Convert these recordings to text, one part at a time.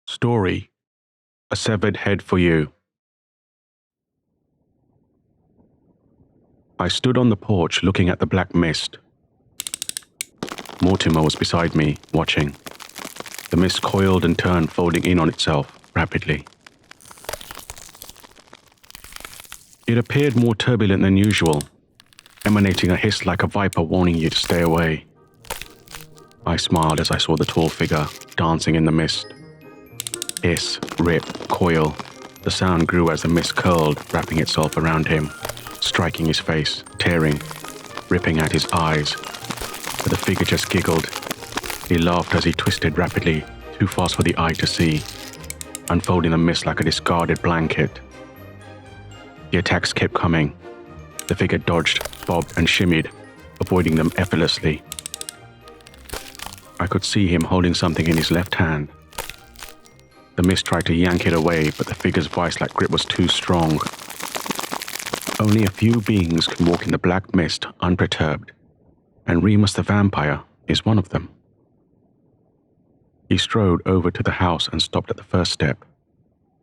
Story: A Severed Head for You. I stood on the porch looking at the black mist. Mortimer was beside me, watching. The mist coiled and turned, folding in on itself rapidly. It appeared more turbulent than usual, emanating a hiss like a viper warning you to stay away. I smiled as I saw the tall figure dancing in the mist. Hiss, rip, coil. The sound grew as the mist curled, wrapping itself around him, striking his face, tearing, ripping at his eyes. But the figure just giggled. He laughed as he twisted rapidly, too fast for the eye to see, unfolding the mist like a discarded blanket. The attacks kept coming. The figure dodged, bobbed, and shimmied, avoiding them effortlessly. I could see him holding something in his left hand. The mist tried to yank it away, but the figure's vice-like grip was too strong. Only a few beings can walk in the black mist unperturbed, and Remus the vampire is one of them. He strode over to the house and stopped at the first step,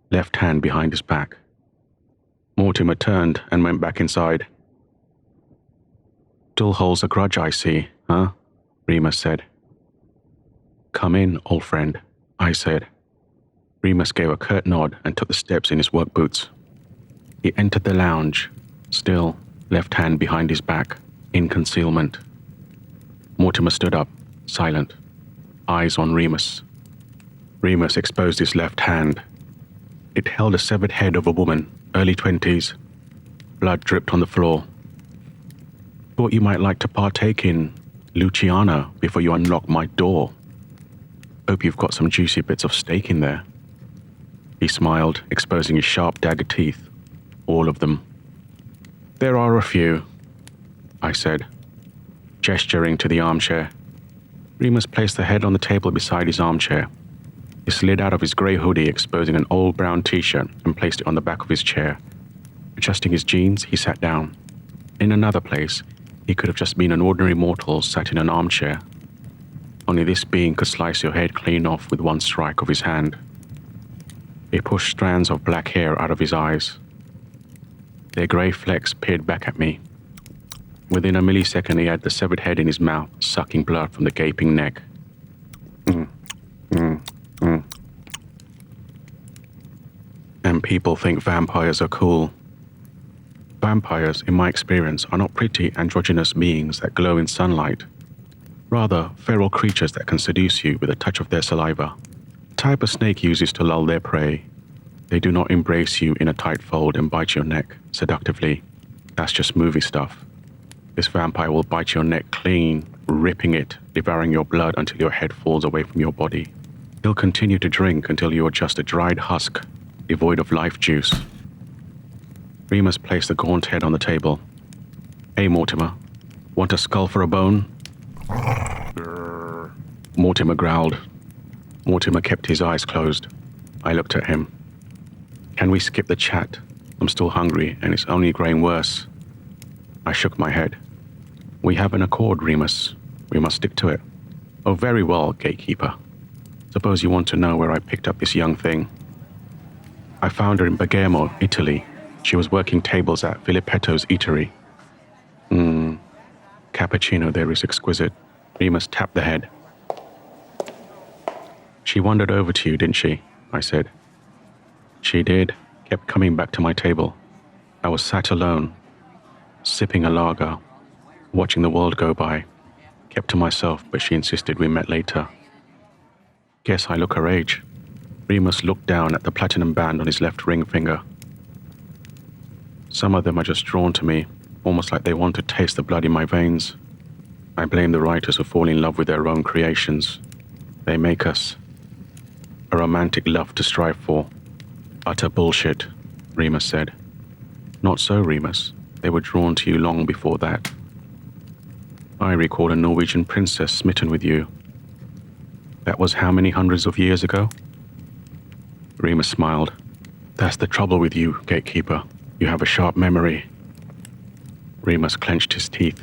left hand behind his back. Mortimer turned and went back inside. "Still holds a grudge, I see, huh?" Remus said. "Come in, old friend," I said. Remus gave a curt nod and took the steps in his work boots. He entered the lounge, still, left hand behind his back, in concealment. Mortimer stood up, silent, eyes on Remus. Remus exposed his left hand. It held a severed head of a woman, early 20s. Blood dripped on the floor. "Thought you might like to partake in Luciana before you unlock my door. Hope you've got some juicy bits of steak in there." He smiled, exposing his sharp dagger teeth, all of them. "There are a few," I said, gesturing to the armchair. Remus placed the head on the table beside his armchair. He slid out of his grey hoodie, exposing an old brown t-shirt, and placed it on the back of his chair. Adjusting his jeans, he sat down. In another place, he could have just been an ordinary mortal sat in an armchair. Only this being could slice your head clean off with one strike of his hand. He pushed strands of black hair out of his eyes. Their grey flecks peered back at me. Within a millisecond, he had the severed head in his mouth, sucking blood from the gaping neck. And people think vampires are cool. Vampires, in my experience, are not pretty androgynous beings that glow in sunlight. Rather, feral creatures that can seduce you with a touch of their saliva. The type a snake uses to lull their prey. They do not embrace you in a tight fold and bite your neck seductively. That's just movie stuff. This vampire will bite your neck clean, ripping it, devouring your blood until your head falls away from your body. He'll continue to drink until you are just a dried husk, devoid of life juice. Remus placed the gaunt head on the table. "Hey, Mortimer, want a skull for a bone?" Mortimer growled. Mortimer kept his eyes closed. I looked at him. "Can we skip the chat? I'm still hungry, and it's only growing worse." I shook my head. "We have an accord, Remus. We must stick to it." "Oh, very well, gatekeeper. Suppose you want to know where I picked up this young thing." "I found her in Bergamo, Italy. She was working tables at Filippetto's eatery." Cappuccino there is exquisite." Remus tapped the head. "She wandered over to you, didn't she?" I said. "She did. Kept coming back to my table. I was sat alone, sipping a lager, watching the world go by. Kept to myself, but she insisted we met later. Guess I look her age." Remus looked down at the platinum band on his left ring finger. "Some of them are just drawn to me, almost like they want to taste the blood in my veins. I blame the writers who fall in love with their own creations. They make us a romantic love to strive for." "Utter bullshit," Remus said. "Not so, Remus. They were drawn to you long before that. I recall a Norwegian princess smitten with you. That was how many hundreds of years ago?" Remus smiled. "That's the trouble with you, gatekeeper. You have a sharp memory." Remus clenched his teeth.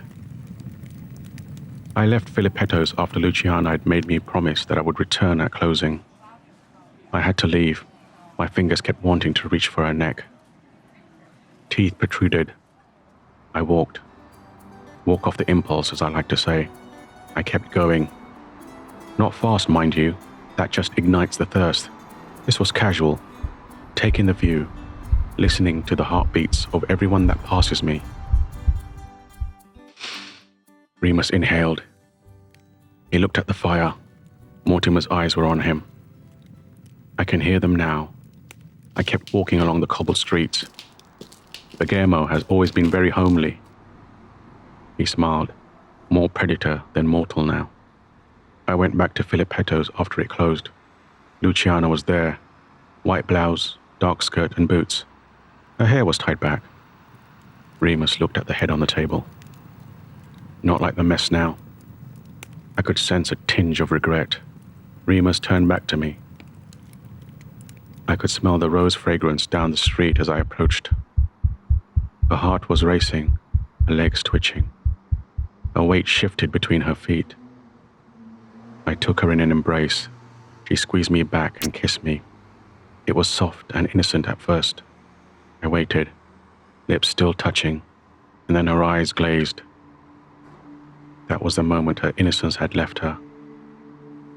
"I left Filippetto's after Luciana had made me promise that I would return at closing. I had to leave. My fingers kept wanting to reach for her neck. Teeth protruded. I walked. Walk off the impulse, as I like to say. I kept going. Not fast, mind you. That just ignites the thirst. This was casual. Taking the view. Listening to the heartbeats of everyone that passes me. Remus inhaled. He looked at the fire. Mortimer's eyes were on him. I can hear them now. I kept walking along the cobbled streets. Guillermo has always been very homely. He smiled, more predator than mortal now. I went back to Filippetto's after it closed. Luciana was there, white blouse, dark skirt and boots. Her hair was tied back. Remus looked at the head on the table. Not like the mess now. I could sense a tinge of regret. Remus turned back to me. I could smell the rose fragrance down the street as I approached. Her heart was racing, her legs twitching. Her weight shifted between her feet. I took her in an embrace. She squeezed me back and kissed me. It was soft and innocent at first. I waited, lips still touching, and then her eyes glazed. That was the moment her innocence had left her.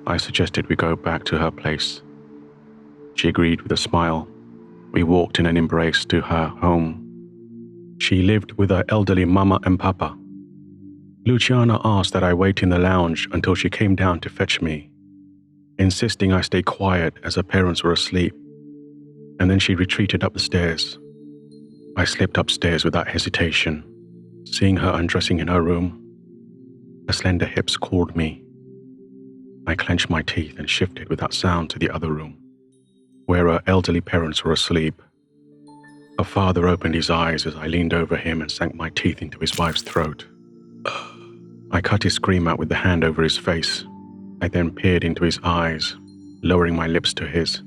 I suggested we go back to her place. She agreed with a smile. We walked in an embrace to her home. She lived with her elderly mama and papa. Luciana asked that I wait in the lounge until she came down to fetch me, insisting I stay quiet as her parents were asleep, and then she retreated up the stairs. I slipped upstairs without hesitation, seeing her undressing in her room. Her slender hips called me. I clenched my teeth and shifted without sound to the other room, where her elderly parents were asleep. Her father opened his eyes as I leaned over him and sank my teeth into his wife's throat. I cut his scream out with the hand over his face. I then peered into his eyes, lowering my lips to his.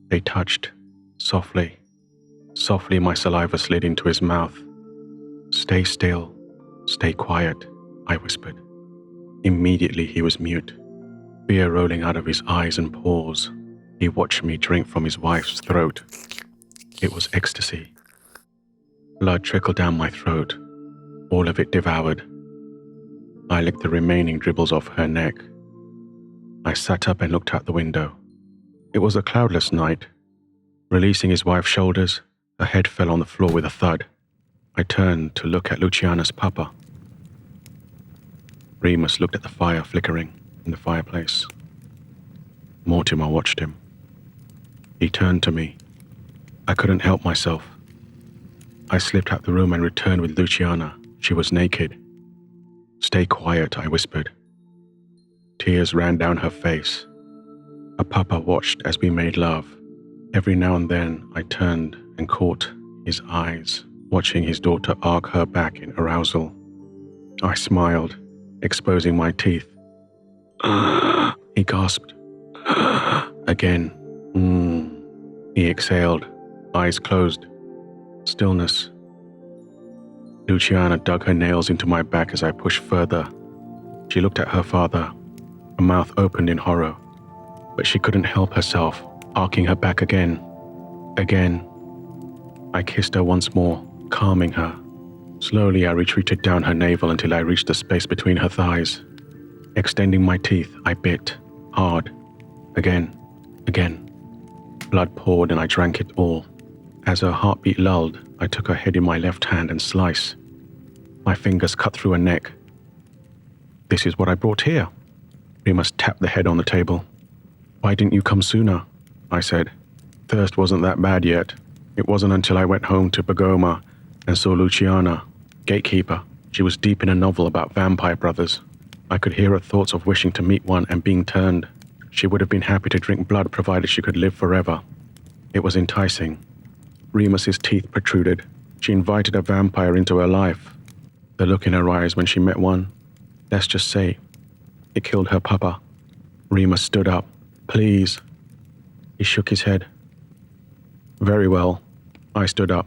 They touched, softly. Softly my saliva slid into his mouth. "Stay still, stay quiet," I whispered. Immediately he was mute, fear rolling out of his eyes and pores. He watched me drink from his wife's throat. It was ecstasy. Blood trickled down my throat, all of it devoured. I licked the remaining dribbles off her neck. I sat up and looked out the window. It was a cloudless night. Releasing his wife's shoulders, her head fell on the floor with a thud. I turned to look at Luciana's papa. Remus looked at the fire flickering in the fireplace. Mortimer watched him. He turned to me. I couldn't help myself. I slipped out the room and returned with Luciana. She was naked. "Stay quiet," I whispered. Tears ran down her face. Her papa watched as we made love. Every now and then I turned and caught his eyes, watching his daughter arc her back in arousal. I smiled, exposing my teeth. He gasped. Again. He exhaled, eyes closed. Stillness. Luciana dug her nails into my back as I pushed further. She looked at her father, her mouth opened in horror, but she couldn't help herself, arcing her back again. Again. I kissed her once more, calming her. Slowly I retreated down her navel until I reached the space between her thighs. Extending my teeth, I bit, hard. Again. Blood poured and I drank it all. As her heartbeat lulled, I took her head in my left hand and sliced. My fingers cut through her neck. "This is what I brought here." Remus tapped the head on the table. "Why didn't you come sooner?" I said. Thirst wasn't that bad yet. It wasn't until I went home to Pagoma and saw Luciana, gatekeeper. She was deep in a novel about vampire brothers. I could hear her thoughts of wishing to meet one and being turned. She would have been happy to drink blood provided she could live forever. It was enticing. Remus's teeth protruded. She invited a vampire into her life. The look in her eyes when she met one, let's just say, it killed her papa. Remus stood up. "Please." He shook his head. "Very well." I stood up.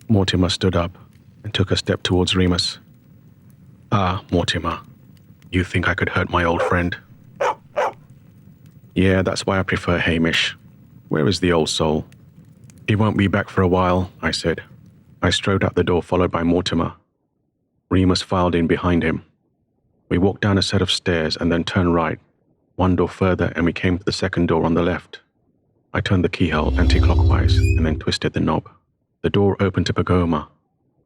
Mortimer stood up and took a step towards Remus. "Ah, Mortimer, you think I could hurt my old friend?" Yeah, that's why I prefer Hamish. Where is the old soul? He won't be back for a while, I said. I strode out the door, followed by Mortimer. Remus filed in behind him. We walked down a set of stairs and then turned right, one door further, and we came to the second door on the left. I turned the keyhole anti-clockwise and then twisted the knob. The door opened to Pagoma,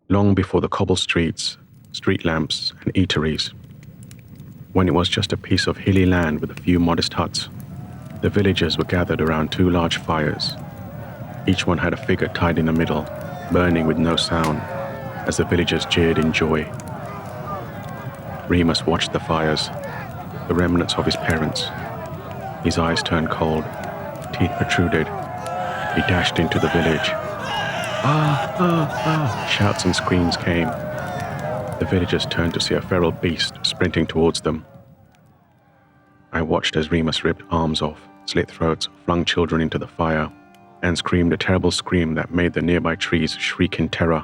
long before the cobble streets, street lamps, and eateries. When it was just a piece of hilly land with a few modest huts, the villagers were gathered around two large fires. Each one had a figure tied in the middle, burning with no sound, as the villagers jeered in joy. Remus watched the fires, the remnants of his parents. His eyes turned cold, teeth protruded. He dashed into the village. Ah, ah, ah! Shouts and screams came. The villagers turned to see a feral beast sprinting towards them. I watched as Remus ripped arms off, slit throats, flung children into the fire, and screamed a terrible scream that made the nearby trees shriek in terror.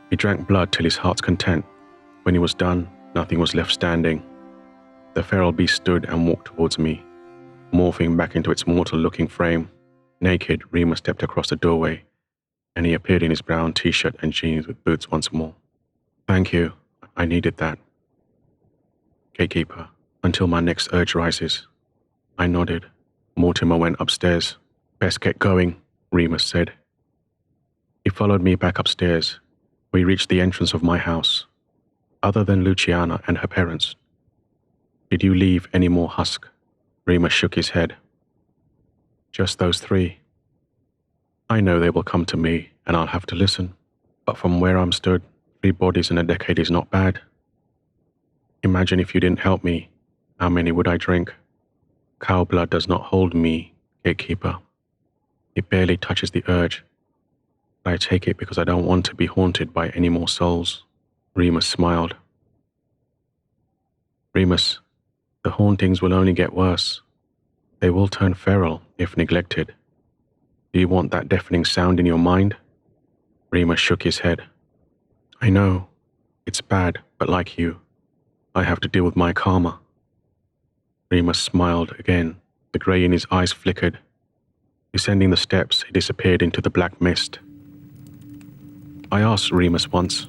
He drank blood till his heart's content. When he was done, nothing was left standing. The feral beast stood and walked towards me, morphing back into its mortal-looking frame. Naked, Remus stepped across the doorway, and he appeared in his brown t-shirt and jeans with boots once more. Thank you. I needed that. Gatekeeper, until my next urge rises. I nodded. Mortimer went upstairs. Best get going, Remus said. He followed me back upstairs. We reached the entrance of my house. Other than Luciana and her parents. Did you leave any more husk? Remus shook his head. Just those three. I know they will come to me, and I'll have to listen. But from where I'm stood, 3 bodies in a decade is not bad. Imagine if you didn't help me, how many would I drink? Cow blood does not hold me, Gatekeeper. It barely touches the urge. I take it because I don't want to be haunted by any more souls. Remus smiled. Remus, the hauntings will only get worse. They will turn feral if neglected. Do you want that deafening sound in your mind? Remus shook his head. I know. It's bad, but like you, I have to deal with my karma. Remus smiled again. The grey in his eyes flickered. Descending the steps, he disappeared into the black mist. I asked Remus once,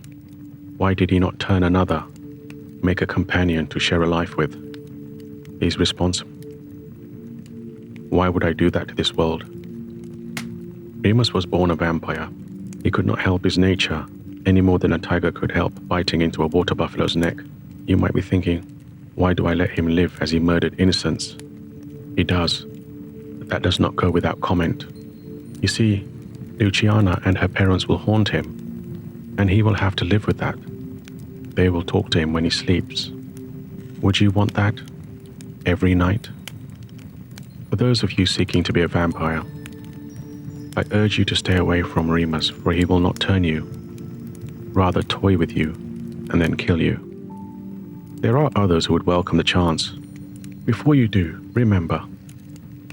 why did he not turn another, make a companion to share a life with? His response, why would I do that to this world? Remus was born a vampire. He could not help his nature any more than a tiger could help biting into a water buffalo's neck. You might be thinking, why do I let him live as he murdered innocents? He does, but that does not go without comment. You see, Luciana and her parents will haunt him, and he will have to live with that. They will talk to him when he sleeps. Would you want that? Every night? For those of you seeking to be a vampire, I urge you to stay away from Remus, for he will not turn you, rather toy with you, and then kill you. There are others who would welcome the chance. Before you do, remember,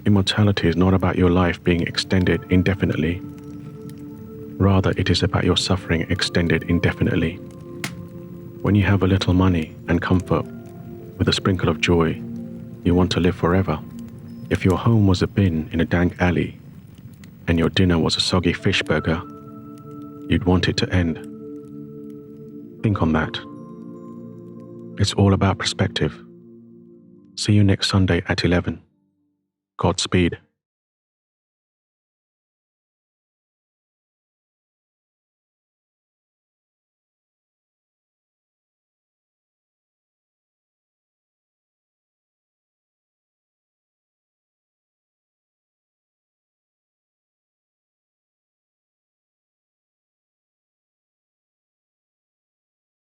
immortality is not about your life being extended indefinitely. Rather, it is about your suffering extended indefinitely. When you have a little money and comfort, with a sprinkle of joy, you want to live forever. If your home was a bin in a dank alley, and your dinner was a soggy fish burger, you'd want it to end. Think on that. It's all about perspective. See you next Sunday at 11. Godspeed.